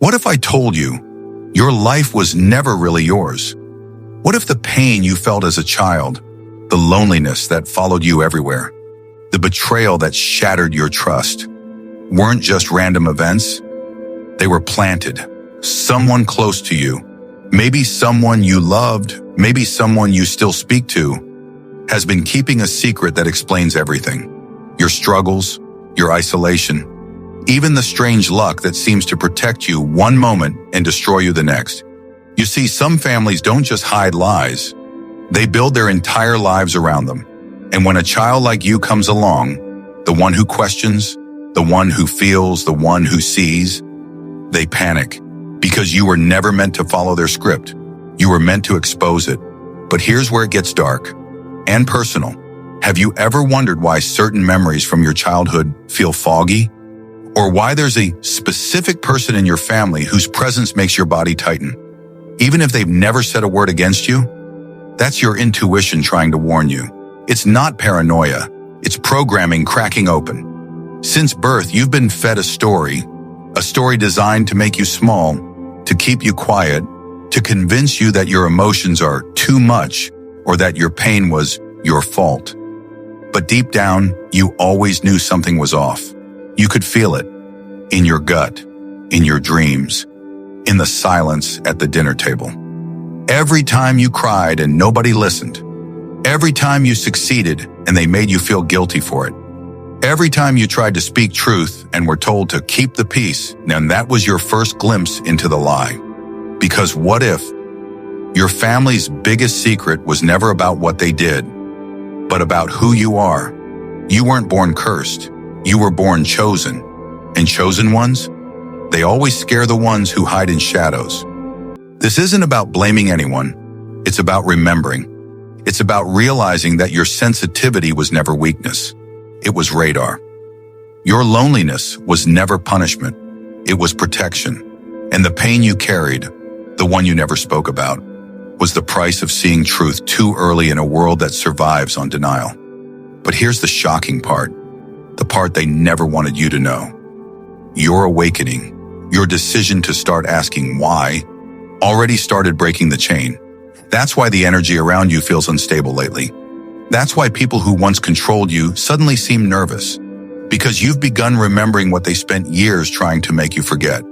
What if I told you your life was never really yours? What if the pain you felt as a child, the loneliness that followed you everywhere, the betrayal that shattered your trust, weren't just random events? They were planted. Someone close to you, maybe someone you loved, maybe someone you still speak to, has been keeping a secret that explains everything. Your struggles, your isolation, even the strange luck that seems to protect you one moment and destroy you the next. You see, some families don't just hide lies. They build their entire lives around them. And when a child like you comes along, the one who questions, the one who feels, the one who sees, they panic. Because you were never meant to follow their script. You were meant to expose it. But here's where it gets dark and personal. Have you ever wondered why certain memories from your childhood feel foggy? Or why there's a specific person in your family whose presence makes your body tighten? Even if they've never said a word against you, that's your intuition trying to warn you. It's not paranoia. It's programming cracking open. Since birth, you've been fed a story designed to make you small, to keep you quiet, to convince you that your emotions are too much or that your pain was your fault. But deep down, you always knew something was off. You could feel it in your gut, in your dreams, in the silence at the dinner table. Every time you cried and nobody listened. Every time you succeeded and they made you feel guilty for it. Every time you tried to speak truth and were told to keep the peace, and that was your first glimpse into the lie. Because what if your family's biggest secret was never about what they did, but about who you are? You weren't born cursed. You were born chosen. And chosen ones? They always scare the ones who hide in shadows. This isn't about blaming anyone. It's about remembering. It's about realizing that your sensitivity was never weakness. It was radar. Your loneliness was never punishment. It was protection. And the pain you carried, the one you never spoke about, was the price of seeing truth too early in a world that survives on denial. But here's the shocking part, the part they never wanted you to know. Your awakening, your decision to start asking why, already started breaking the chain. That's why the energy around you feels unstable lately. That's why people who once controlled you suddenly seem nervous, because you've begun remembering what they spent years trying to make you forget.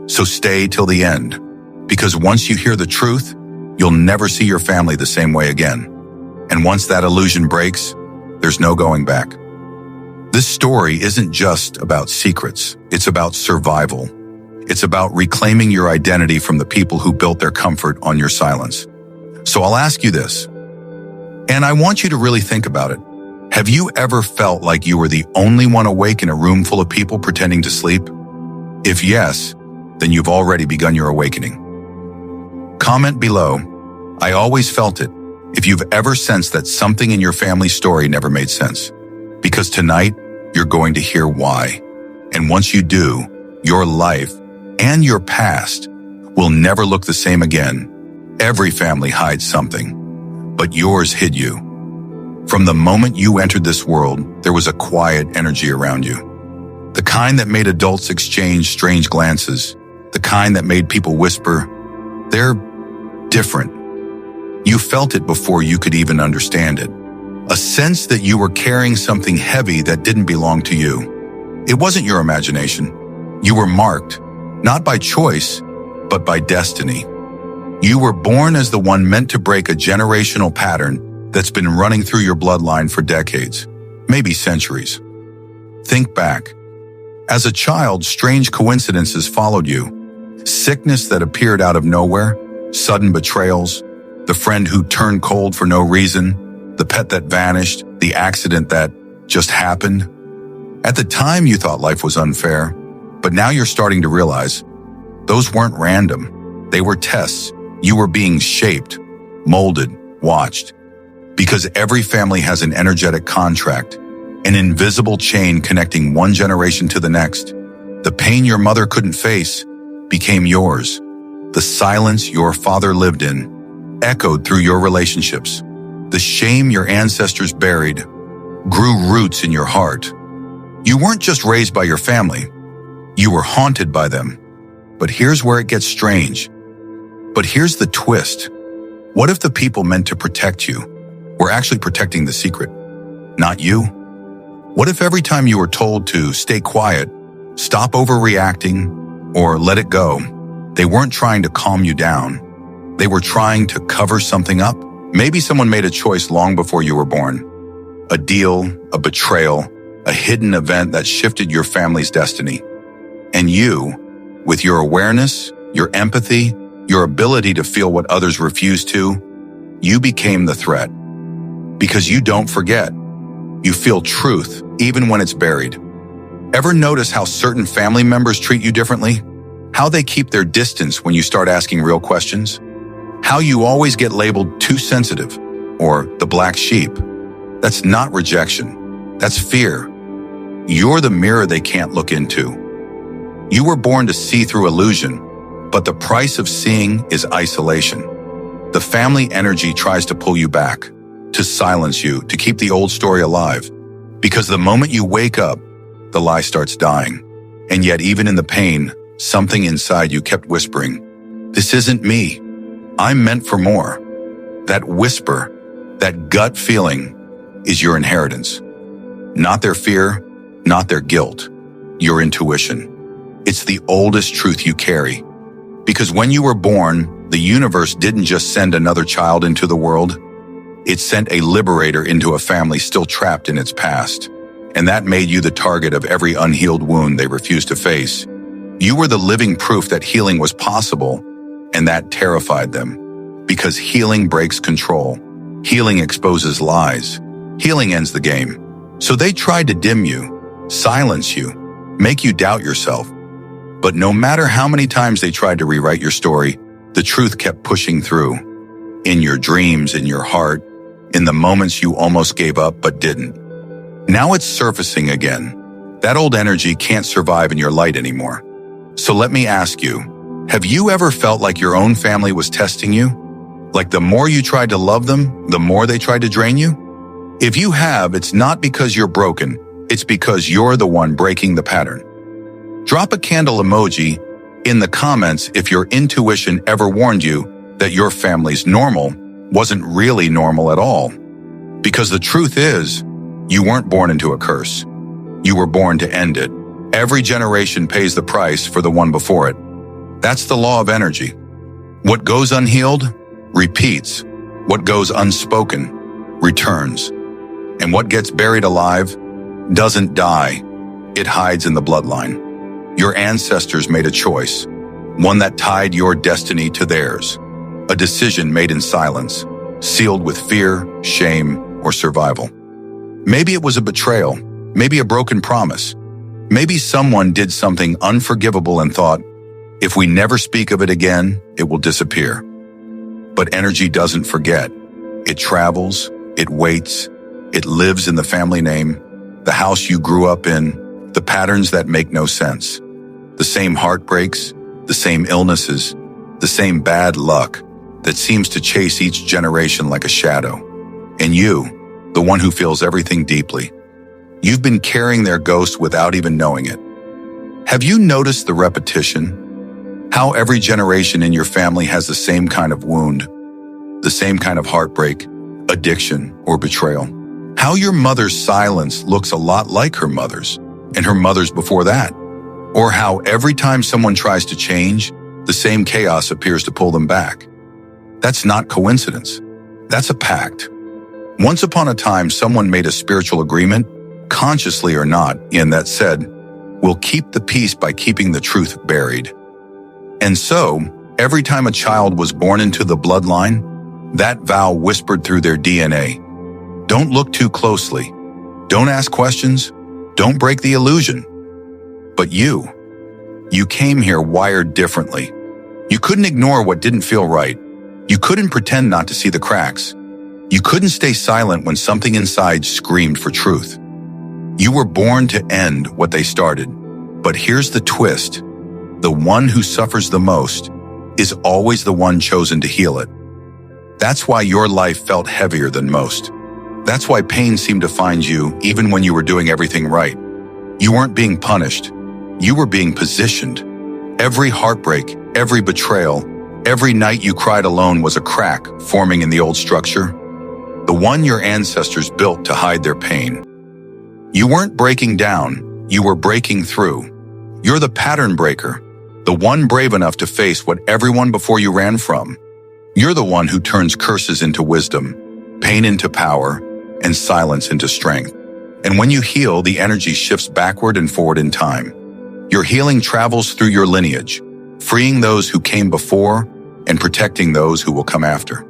So stay till the end, because once you hear the truth, you'll never see your family the same way again. And once that illusion breaks, there's no going back. This story isn't just about secrets. It's about survival. It's about reclaiming your identity from the people who built their comfort on your silence. So I'll ask you this, and I want you to really think about it. Have you ever felt like you were the only one awake in a room full of people pretending to sleep? If yes, then you've already begun your awakening. Comment below, I always felt it, if you've ever sensed that something in your family's story never made sense. Because tonight, you're going to hear why. And once you do, your life and your past will never look the same again. Every family hides something, but yours hid you. From the moment you entered this world, there was a quiet energy around you. The kind that made adults exchange strange glances. The kind that made people whisper, "They're different." You felt it before you could even understand it. A sense that you were carrying something heavy that didn't belong to you. It wasn't your imagination. You were marked, not by choice, but by destiny. You were born as the one meant to break a generational pattern that's been running through your bloodline for decades, maybe centuries. Think back. As a child, strange coincidences followed you. Sickness that appeared out of nowhere, sudden betrayals, the friend who turned cold for no reason, the pet that vanished, the accident that just happened. At the time, you thought life was unfair, but now you're starting to realize those weren't random. They were tests. You were being shaped, molded, watched. Because every family has an energetic contract, an invisible chain connecting one generation to the next. The pain your mother couldn't face became yours. The silence your father lived in echoed through your relationships. The shame your ancestors buried grew roots in your heart. You weren't just raised by your family. You were haunted by them. but here's where it gets strange. But here's the twist. What if the people meant to protect you were actually protecting the secret, not you? What if every time you were told to stay quiet, stop overreacting, or let it go, they weren't trying to calm you down? They were trying to cover something up? Maybe someone made a choice long before you were born. A deal, a betrayal, a hidden event that shifted your family's destiny. And you, with your awareness, your empathy, your ability to feel what others refuse to, you became the threat. Because you don't forget. You feel truth, even when it's buried. Ever notice how certain family members treat you differently? How they keep their distance when you start asking real questions? How you always get labeled too sensitive, or the black sheep? That's not rejection. That's fear. You're the mirror they can't look into. You were born to see through illusion, but the price of seeing is isolation. The family energy tries to pull you back, to silence you, to keep the old story alive. Because the moment you wake up, the lie starts dying. And yet even in the pain, something inside you kept whispering, "This isn't me. I'm meant for more." That whisper, that gut feeling, is your inheritance. Not their fear, not their guilt, your intuition. It's the oldest truth you carry. Because when you were born, the universe didn't just send another child into the world. It sent a liberator into a family still trapped in its past. And that made you the target of every unhealed wound they refused to face. You were the living proof that healing was possible, and that terrified them. Because healing breaks control. Healing exposes lies. Healing ends the game. So they tried to dim you, silence you, make you doubt yourself. But no matter how many times they tried to rewrite your story, the truth kept pushing through. In your dreams, in your heart, in the moments you almost gave up but didn't. Now it's surfacing again. That old energy can't survive in your light anymore. So let me ask you, have you ever felt like your own family was testing you? Like the more you tried to love them, the more they tried to drain you? If you have, it's not because you're broken, it's because you're the one breaking the pattern. Drop a candle emoji in the comments if your intuition ever warned you that your family's normal wasn't really normal at all. Because the truth is, you weren't born into a curse. You were born to end it. Every generation pays the price for the one before it. That's the law of energy. What goes unhealed, repeats. What goes unspoken, returns. And what gets buried alive doesn't die. It hides in the bloodline. Your ancestors made a choice, one that tied your destiny to theirs. A decision made in silence, sealed with fear, shame, or survival. Maybe it was a betrayal, maybe a broken promise. Maybe someone did something unforgivable and thought, if we never speak of it again, it will disappear. But energy doesn't forget. It travels, it waits, it lives in the family name, the house you grew up in, the patterns that make no sense. The same heartbreaks, the same illnesses, the same bad luck that seems to chase each generation like a shadow. And you, the one who feels everything deeply, you've been carrying their ghost without even knowing it. Have you noticed the repetition? How every generation in your family has the same kind of wound, the same kind of heartbreak, addiction, or betrayal? How your mother's silence looks a lot like her mother's, and her mother's before that. Or how every time someone tries to change, the same chaos appears to pull them back. That's not coincidence. That's a pact. Once upon a time, someone made a spiritual agreement, consciously or not, and that said, we'll keep the peace by keeping the truth buried. And so, every time a child was born into the bloodline, that vow whispered through their DNA. Don't look too closely. Don't ask questions. Don't break the illusion. But you came here wired differently. You couldn't ignore what didn't feel right. You couldn't pretend not to see the cracks. You couldn't stay silent when something inside screamed for truth. You were born to end what they started. But here's the twist. The one who suffers the most is always the one chosen to heal it. That's why your life felt heavier than most. That's why pain seemed to find you even when you were doing everything right. You weren't being punished. You were being positioned. Every heartbreak, every betrayal, every night you cried alone was a crack forming in the old structure, the one your ancestors built to hide their pain. You weren't breaking down, you were breaking through. You're the pattern breaker, the one brave enough to face what everyone before you ran from. You're the one who turns curses into wisdom, pain into power, and silence into strength. And when you heal, the energy shifts backward and forward in time. Your healing travels through your lineage, freeing those who came before and protecting those who will come after.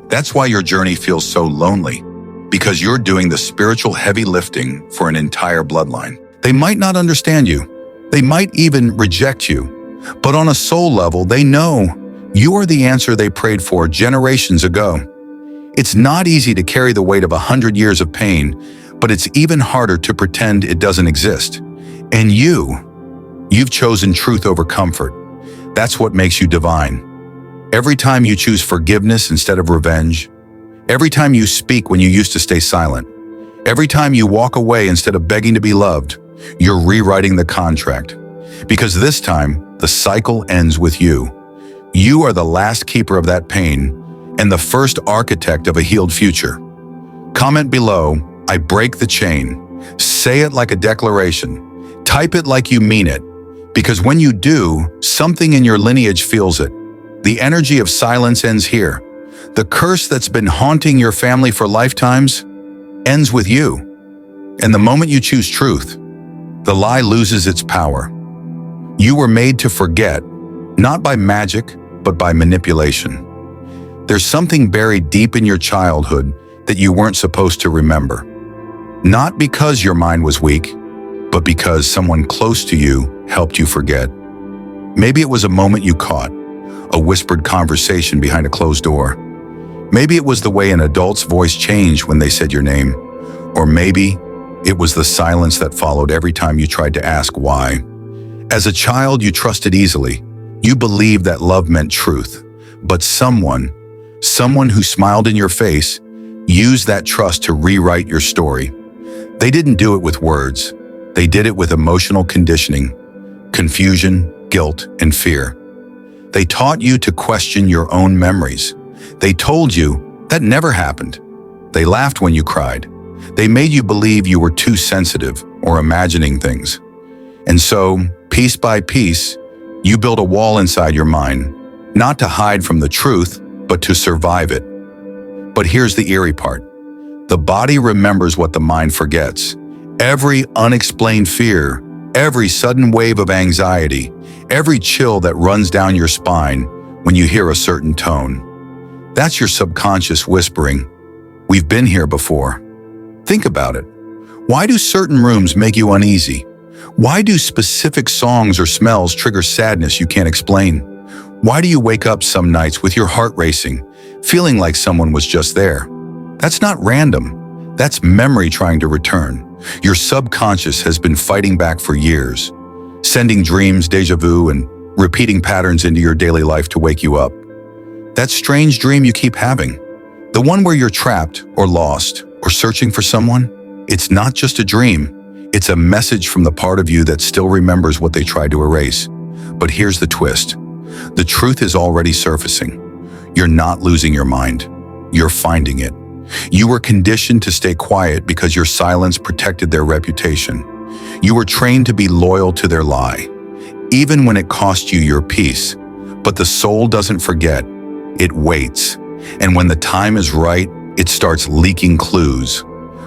That's why your journey feels so lonely, because you're doing the spiritual heavy lifting for an entire bloodline. They might not understand you. They might even reject you. But on a soul level, they know you are the answer they prayed for generations ago. It's not easy to carry the weight of 100 years of pain, but it's even harder to pretend it doesn't exist. And you've chosen truth over comfort. That's what makes you divine. Every time you choose forgiveness instead of revenge, every time you speak when you used to stay silent, every time you walk away instead of begging to be loved, you're rewriting the contract. Because this time, the cycle ends with you. You are the last keeper of that pain and the first architect of a healed future. Comment below, I break the chain. Say it like a declaration. Type it like you mean it. Because when you do, something in your lineage feels it. The energy of silence ends here. The curse that's been haunting your family for lifetimes ends with you. And the moment you choose truth, the lie loses its power. You were made to forget, not by magic, but by manipulation. There's something buried deep in your childhood that you weren't supposed to remember. Not because your mind was weak, but because someone close to you helped you forget. Maybe it was a moment you caught, a whispered conversation behind a closed door. Maybe it was the way an adult's voice changed when they said your name. Or maybe it was the silence that followed every time you tried to ask why. As a child, you trusted easily. You believed that love meant truth. But someone who smiled in your face, used that trust to rewrite your story. They didn't do it with words. They did it with emotional conditioning, confusion, guilt, and fear. They taught you to question your own memories. They told you that never happened. They laughed when you cried. They made you believe you were too sensitive or imagining things. And so, piece by piece, you built a wall inside your mind, not to hide from the truth, but to survive it. But here's the eerie part. The body remembers what the mind forgets. Every unexplained fear, every sudden wave of anxiety, every chill that runs down your spine when you hear a certain tone. That's your subconscious whispering, "We've been here before." Think about it. Why do certain rooms make you uneasy? Why do specific songs or smells trigger sadness you can't explain? Why do you wake up some nights with your heart racing, feeling like someone was just there? That's not random. That's memory trying to return. Your subconscious has been fighting back for years, sending dreams, déjà vu, and repeating patterns into your daily life to wake you up. That strange dream you keep having, the one where you're trapped or lost or searching for someone, it's not just a dream. It's a message from the part of you that still remembers what they tried to erase. But here's the twist. The truth is already surfacing. You're not losing your mind. You're finding it. You were conditioned to stay quiet because your silence protected their reputation. You were trained to be loyal to their lie, even when it cost you your peace. But the soul doesn't forget. It waits. And when the time is right, it starts leaking clues,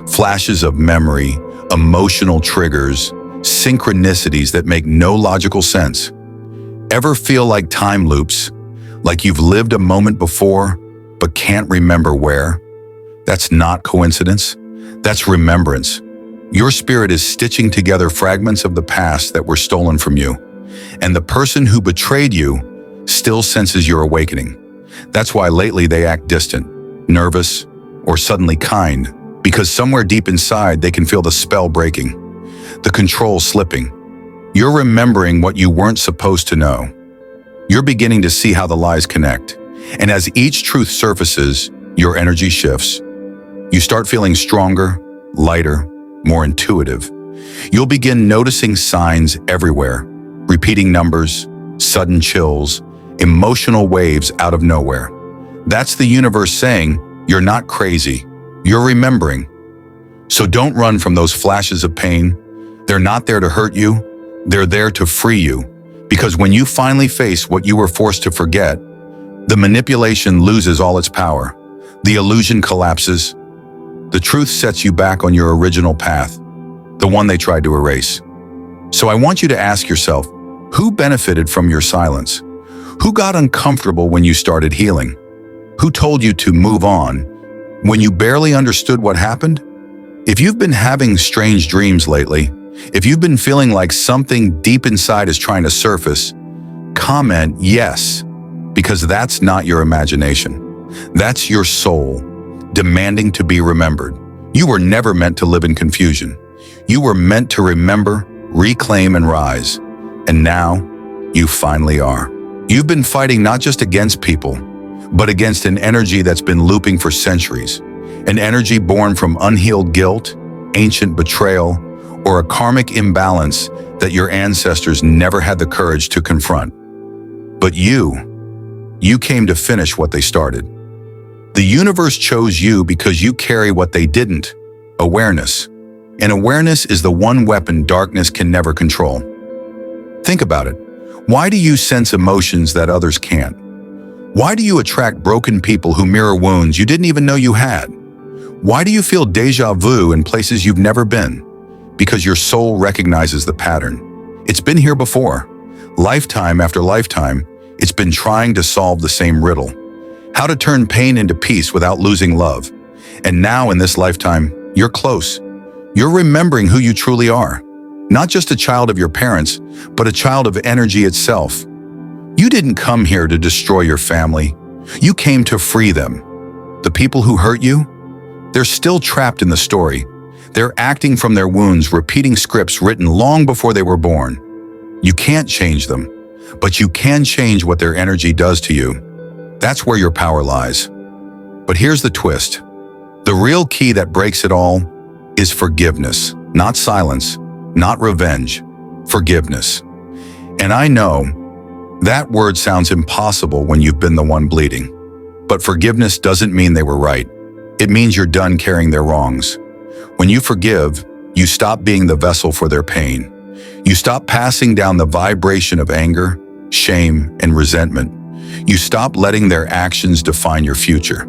flashes of memory, emotional triggers, synchronicities that make no logical sense. Ever feel like time loops, like you've lived a moment before, but can't remember where? That's not coincidence. That's remembrance. Your spirit is stitching together fragments of the past that were stolen from you. And the person who betrayed you still senses your awakening. That's why lately they act distant, nervous, or suddenly kind, because somewhere deep inside they can feel the spell breaking, the control slipping. You're remembering what you weren't supposed to know. You're beginning to see how the lies connect. And as each truth surfaces, your energy shifts. You start feeling stronger, lighter, more intuitive. You'll begin noticing signs everywhere, repeating numbers, sudden chills, emotional waves out of nowhere. That's the universe saying, you're not crazy, you're remembering. So don't run from those flashes of pain. They're not there to hurt you, they're there to free you. Because when you finally face what you were forced to forget, the manipulation loses all its power. The illusion collapses. The truth sets you back on your original path, the one they tried to erase. So I want you to ask yourself, who benefited from your silence? Who got uncomfortable when you started healing? Who told you to move on when you barely understood what happened? If you've been having strange dreams lately, if you've been feeling like something deep inside is trying to surface, comment yes, because that's not your imagination. That's your soul, demanding to be remembered. You were never meant to live in confusion. You were meant to remember, reclaim, and rise. And now, you finally are. You've been fighting not just against people, but against an energy that's been looping for centuries. An energy born from unhealed guilt, ancient betrayal, or a karmic imbalance that your ancestors never had the courage to confront. But you came to finish what they started. The universe chose you because you carry what they didn't, awareness. And awareness is the one weapon darkness can never control. Think about it. Why do you sense emotions that others can't? Why do you attract broken people who mirror wounds you didn't even know you had? Why do you feel déjà vu in places you've never been? Because your soul recognizes the pattern. It's been here before. Lifetime after lifetime, it's been trying to solve the same riddle. How to turn pain into peace without losing love. And now in this lifetime, you're close. You're remembering who you truly are. Not just a child of your parents, but a child of energy itself. You didn't come here to destroy your family. You came to free them. The people who hurt you, they're still trapped in the story. They're acting from their wounds, repeating scripts written long before they were born. You can't change them, but you can change what their energy does to you. That's where your power lies. But here's the twist. The real key that breaks it all is forgiveness, not silence, not revenge, forgiveness. And I know that word sounds impossible when you've been the one bleeding. But forgiveness doesn't mean they were right. It means you're done carrying their wrongs. When you forgive, you stop being the vessel for their pain. You stop passing down the vibration of anger, shame, and resentment. You stop letting their actions define your future.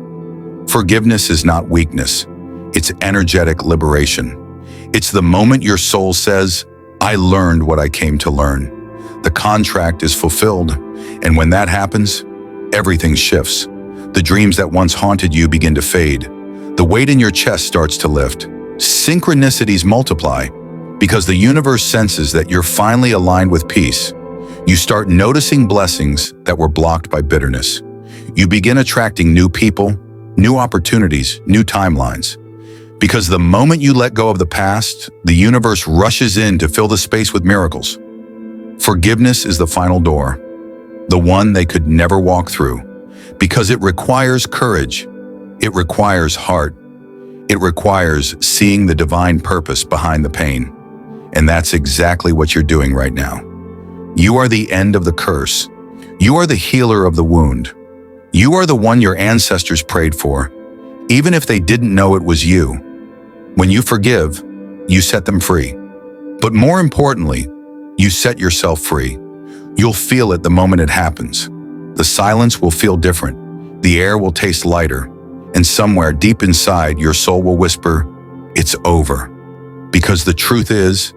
Forgiveness is not weakness. It's energetic liberation. It's the moment your soul says, I learned what I came to learn. The contract is fulfilled, and when that happens, everything shifts. The dreams that once haunted you begin to fade. The weight in your chest starts to lift. Synchronicities multiply because the universe senses that you're finally aligned with peace. You start noticing blessings that were blocked by bitterness. You begin attracting new people, new opportunities, new timelines. Because the moment you let go of the past, the universe rushes in to fill the space with miracles. Forgiveness is the final door, the one they could never walk through, because it requires courage, it requires heart, it requires seeing the divine purpose behind the pain. And that's exactly what you're doing right now. You are the end of the curse. You are the healer of the wound. You are the one your ancestors prayed for, even if they didn't know it was you. When you forgive, you set them free. But more importantly, you set yourself free. You'll feel it the moment it happens. The silence will feel different. The air will taste lighter. And somewhere deep inside, your soul will whisper, it's over. Because the truth is,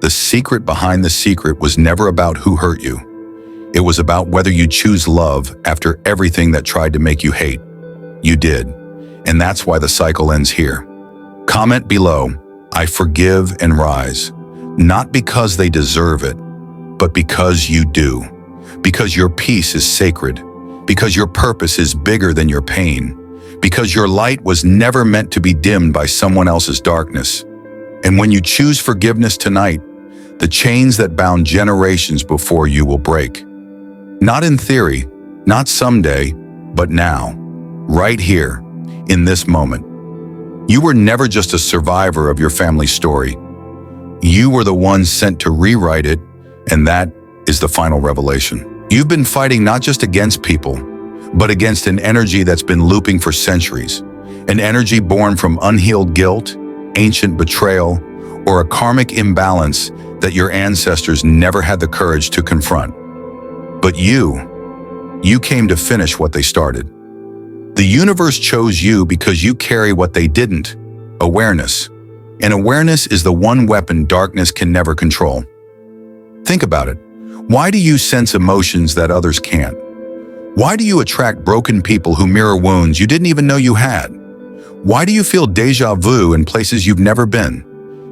the secret behind the secret was never about who hurt you. It was about whether you choose love after everything that tried to make you hate. You did. And that's why the cycle ends here. Comment below, I forgive and rise. Not because they deserve it, but because you do. Because your peace is sacred. Because your purpose is bigger than your pain. Because your light was never meant to be dimmed by someone else's darkness. And when you choose forgiveness tonight, the chains that bound generations before you will break. Not in theory, not someday, but now, right here, in this moment. You were never just a survivor of your family's story. You were the one sent to rewrite it, and that is the final revelation. You've been fighting not just against people, but against an energy that's been looping for centuries. An energy born from unhealed guilt, ancient betrayal, or a karmic imbalance that your ancestors never had the courage to confront. But you came to finish what they started. The universe chose you because you carry what they didn't: awareness. And awareness is the one weapon darkness can never control. Think about it. Why do you sense emotions that others can't? Why do you attract broken people who mirror wounds you didn't even know you had? Why do you feel déjà vu in places you've never been?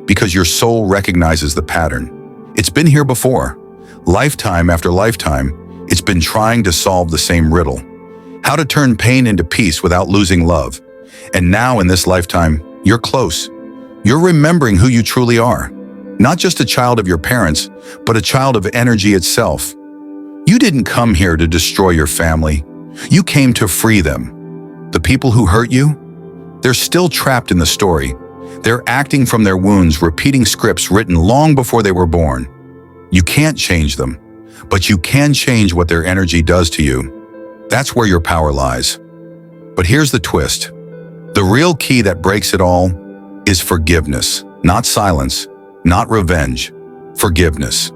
Because your soul recognizes the pattern. It's been here before. Lifetime after lifetime, it's been trying to solve the same riddle. How to turn pain into peace without losing love. And now in this lifetime, you're close. You're remembering who you truly are. Not just a child of your parents, but a child of energy itself. You didn't come here to destroy your family. You came to free them. The people who hurt you, they're still trapped in the story. They're acting from their wounds, repeating scripts written long before they were born. You can't change them, but you can change what their energy does to you. That's where your power lies. But here's the twist. The real key that breaks it all is forgiveness, not silence, not revenge, forgiveness.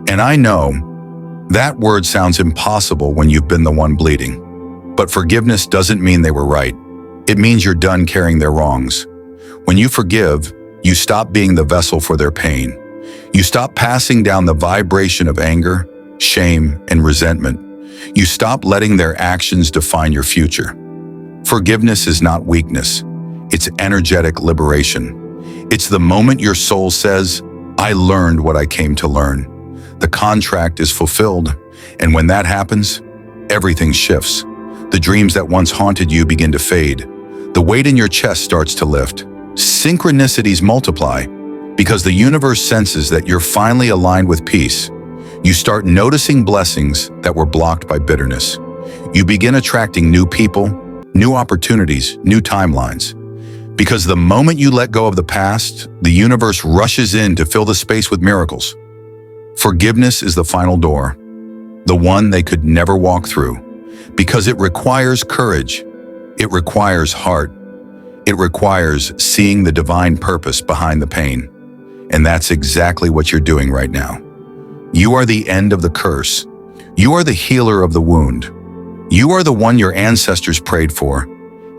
And I know that word sounds impossible when you've been the one bleeding. But forgiveness doesn't mean they were right. It means you're done carrying their wrongs. When you forgive, you stop being the vessel for their pain. You stop passing down the vibration of anger, shame, and resentment. You stop letting their actions define your future. Forgiveness is not weakness. It's energetic liberation. It's the moment your soul says, "I learned what I came to learn." The contract is fulfilled, and when that happens, everything shifts. The dreams that once haunted you begin to fade. The weight in your chest starts to lift. Synchronicities multiply because the universe senses that you're finally aligned with peace. You start noticing blessings that were blocked by bitterness. You begin attracting new people, new opportunities, new timelines. Because the moment you let go of the past, the universe rushes in to fill the space with miracles. Forgiveness is the final door, the one they could never walk through, because it requires courage, it requires heart, it requires seeing the divine purpose behind the pain. And that's exactly what you're doing right now. You are the end of the curse. You are the healer of the wound. You are the one your ancestors prayed for,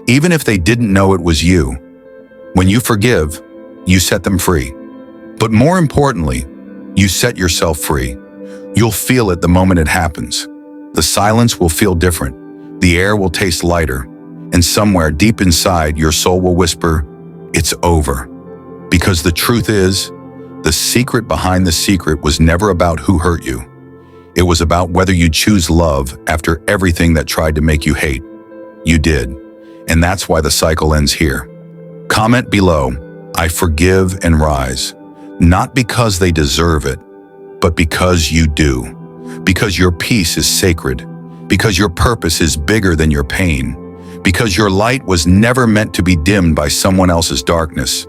even if they didn't know it was you. When you forgive, you set them free. But more importantly, you set yourself free. You'll feel it the moment it happens. The silence will feel different. The air will taste lighter. And somewhere deep inside, your soul will whisper, "It's over." Because the truth is, the secret behind the secret was never about who hurt you. It was about whether you choose love after everything that tried to make you hate. You did. And that's why the cycle ends here. Comment below, "I forgive and rise." Not because they deserve it, but because you do. Because your peace is sacred. Because your purpose is bigger than your pain. Because your light was never meant to be dimmed by someone else's darkness.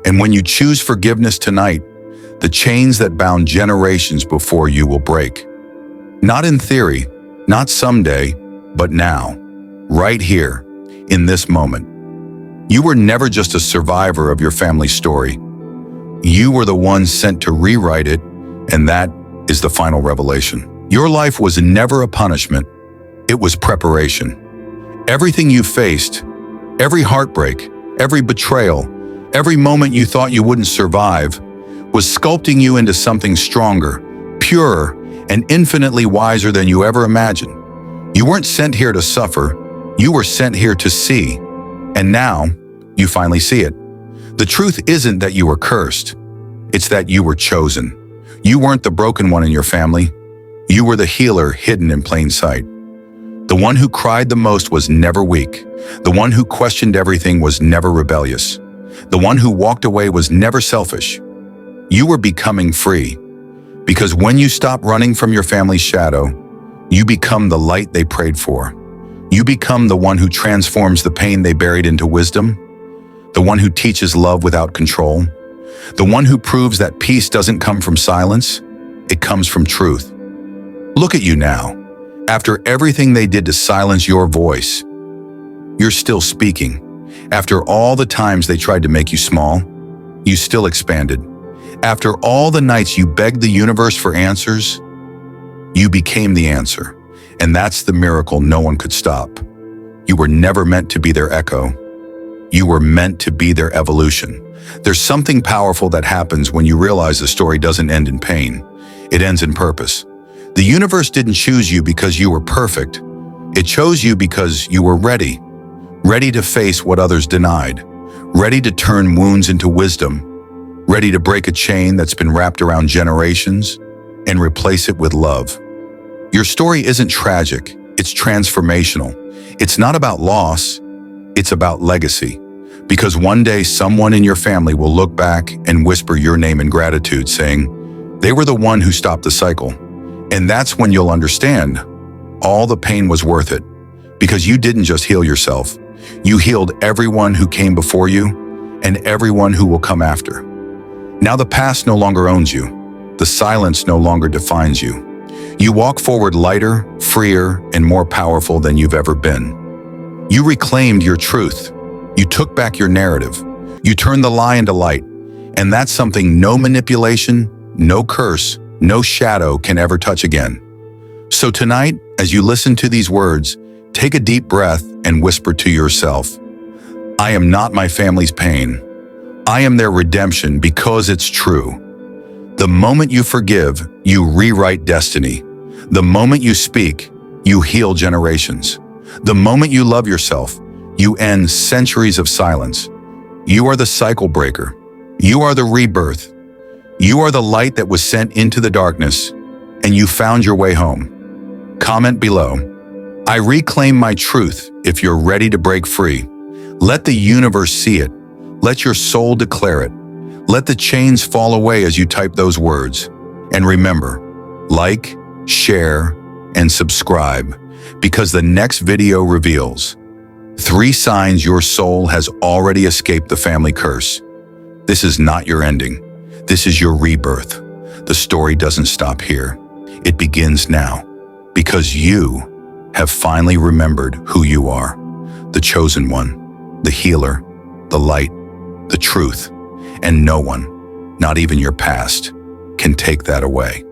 And when you choose forgiveness tonight, the chains that bound generations before you will break. Not in theory, not someday, but now, right here, in this moment. You were never just a survivor of your family's story. You were the one sent to rewrite it, and that is the final revelation. Your life was never a punishment, it was preparation. Everything you faced, every heartbreak, every betrayal, every moment you thought you wouldn't survive, was sculpting you into something stronger, purer, and infinitely wiser than you ever imagined. You weren't sent here to suffer, you were sent here to see. And now, you finally see it. The truth isn't that you were cursed, it's that you were chosen. You weren't the broken one in your family, you were the healer hidden in plain sight. The one who cried the most was never weak. The one who questioned everything was never rebellious. The one who walked away was never selfish. You were becoming free. Because when you stop running from your family's shadow, you become the light they prayed for. You become the one who transforms the pain they buried into wisdom. The one who teaches love without control. The one who proves that peace doesn't come from silence, it comes from truth. Look at you now. After everything they did to silence your voice, you're still speaking. After all the times they tried to make you small, you still expanded. After all the nights you begged the universe for answers, you became the answer. And that's the miracle no one could stop. You were never meant to be their echo. You were meant to be their evolution. There's something powerful that happens when you realize the story doesn't end in pain. It ends in purpose. The universe didn't choose you because you were perfect. It chose you because you were ready. Ready to face what others denied. Ready to turn wounds into wisdom. Ready to break a chain that's been wrapped around generations and replace it with love. Your story isn't tragic, it's transformational. It's not about loss, it's about legacy. Because one day someone in your family will look back and whisper your name in gratitude, saying, they were the one who stopped the cycle. And that's when you'll understand all the pain was worth it. Because you didn't just heal yourself, you healed everyone who came before you and everyone who will come after. Now the past no longer owns you. The silence no longer defines you. You walk forward lighter, freer, and more powerful than you've ever been. You reclaimed your truth. You took back your narrative. You turned the lie into light. And that's something no manipulation, no curse, no shadow can ever touch again. So tonight, as you listen to these words, take a deep breath and whisper to yourself, I am not my family's pain. I am their redemption because it's true. The moment you forgive, you rewrite destiny. The moment you speak, you heal generations. The moment you love yourself, you end centuries of silence. You are the cycle breaker. You are the rebirth. You are the light that was sent into the darkness, and you found your way home. Comment below. I reclaim my truth if you're ready to break free. Let the universe see it. Let your soul declare it. Let the chains fall away as you type those words. And remember, like, share, and subscribe, because the next video reveals 3 signs your soul has already escaped the family curse. This is not your ending. This is your rebirth. The story doesn't stop here. It begins now, because you have finally remembered who you are. The chosen one, the healer, the light, the truth. And no one, not even your past, can take that away.